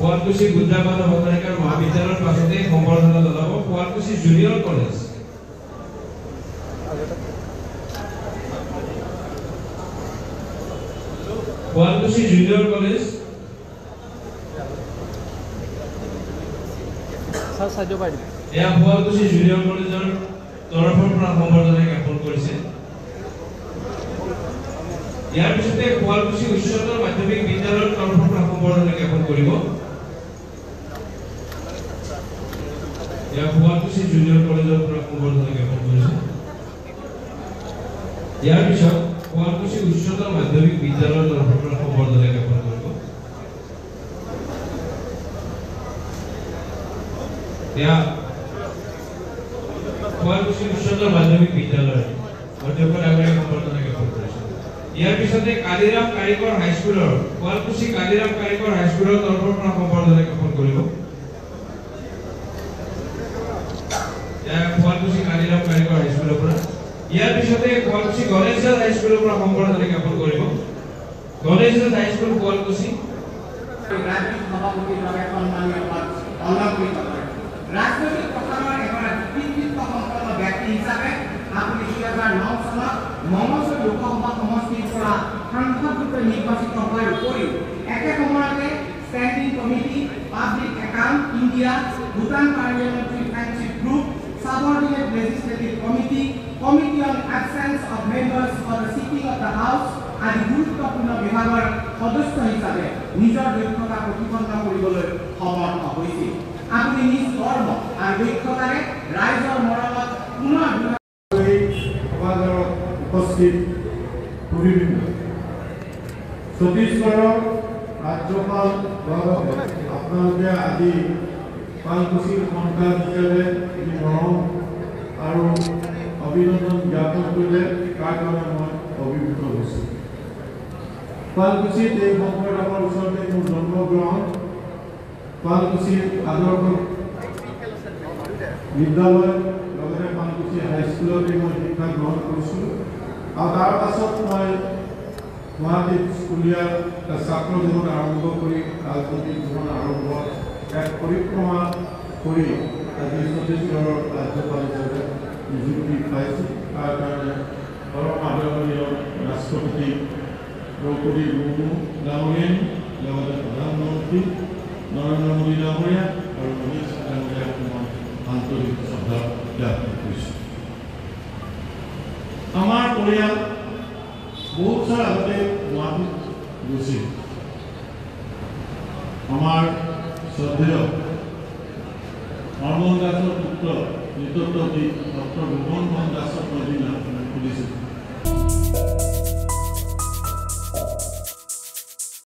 শুৱালকুছি বুদ্ধাবাদ বটানিকাৰ মহাবিদ্যালয়ৰ পাছতে সম্বৰ্ধনা জনাব Sualkuchi junior college. Sualkuchi junior college এয়া শুৱালকুছি জুনিয়ৰ কলেজৰ তৰফৰ পৰা সম্বৰ্ধনা জ্ঞাপন কৰিছে। ইয়াৰ পিছতে শুৱালকুছি উচ্চতৰ মাধ্যমিক বিদ্যালয়ৰ তৰফৰ পৰা সম্বৰ্ধনা জ্ঞাপন কৰিব। শুৱালকুছি জুনিয়ৰ কলেজৰ পৰা সম্বৰ্ধনা জ্ঞাপন কৰিছে। ইয়াৰ পিছত শুৱালকুছি উচ্চতৰ মাধ্যমিক বিদ্যালয়ৰ তৰফৰ পৰা সম্বৰ্ধনা জ্ঞাপন কৰিব। শুৱালকুছি উচ্চতৰ মাধ্যমিক বিদ্যালয়ৰ অধ্যক্ষ ডাঙৰীয়াক সম্বৰ্ধনা জ্ঞাপন কৰিছে। ইয়াৰ পিছতে কালিৰাম কাৰিকৰ হাইস্কুলৰ শুৱালকুছি কালিৰাম কাৰিকৰ হাইস্কুলৰ তৰফৰ পৰা সম্বৰ্ধনা জ্ঞাপন কৰিব। শুৱালকুছি কালিৰাম কাৰিকৰ হাইস্কুলৰ পৰা। ইয়াৰ পিছতে শুৱালকুছি গণেশদাস হাইস্কুলৰ পৰা সম্বৰ্ধনা জ্ঞাপন কৰিব। গণেশদাস হাইস্কুল শুৱালকুছি ৰাজ্যিক সভাপতিৰ বাবে সন্মানীয় পদ অলংকৃত কৰে। ৰাজনৈতিক প্ৰচাৰৰ এগৰাকী কৃতিত্ব সম্পন্ন ব্যক্তি হিচাপে আপুনি 2009 চনত মঙলদৈ লোকসভা সমষ্টিৰ পৰা সাংসদৰূপে নিৰ্বাচিত হোৱাৰ উপৰিও একে সময়তে standing committee, public account India, Bhutan parliamentary friendship group, subordinate legislative committee, committee on absence of members for the sitting of the house আদি গুৰুত্বপূৰ্ণ বিভাগৰ সদস্য হিচাপে নিজৰ দক্ষতা প্ৰতিপন্ন কৰিবলৈ সমৰ্থ হৈছিল। আপুনি নিজ কৰ্ম আৰু দক্ষতাৰে ৰাইজৰ মৰমত পুনৰ উপস্থিত ছত্তীশগড়ৰ ৰাজ্যপাল আপোনালোকে আজি শুৱালকুছিৰ সন্তান হিচাপে মৰম আৰু অভিনন্দন জ্ঞাপন কৰিলে তাৰ কাৰণে মই অভিভূত হৈছোঁ। শুৱালকুছিত এই সংকটৰ ওচৰতে মোৰ জন্মগ্ৰহণ। শুৱালকুছিৰ আদৰ্শ বিদ্যালয় লগতে শুৱালকুছি হাইস্কুলতে মই শিক্ষা গ্ৰহণ কৰিছোঁ আৰু তাৰ পাছত মই গুৱাহাটীত স্কুলীয়া ছাত্ৰ জীৱন আৰম্ভ কৰি ৰাজনৈতিক জীৱন আৰম্ভ এক পৰিক্ৰমা কৰি আজি ছত্তীশগড়ৰ ৰাজ্যপাল হিচাপে নিযুক্তি পাইছোঁ। তাৰ কাৰণে পৰম আদৰণীয় ৰাষ্ট্ৰপতি দ্ৰৌপদী মুৰ্মু ডাঙৰীয়াই লগতে প্ৰধানমন্ত্ৰী নৰেন্দ্ৰ মোদী ডাঙৰীয়া আৰু অমিত শ্বাহ ডাঙৰীয়াক মই আন্তৰিক শ্ৰদ্ধা জ্ঞাপন কৰিছোঁ। আমাৰ পৰিয়াল বহুত বছৰ আগতে গুৱাহাটীত গৈছিল। আমাৰ শ্ৰদ্ধেয় হৰমোহন দাসৰ পুত্ৰ নৃতত্ববিদ ডক্টৰ ভুৱন মোহন দাসক মই সুধিছোঁ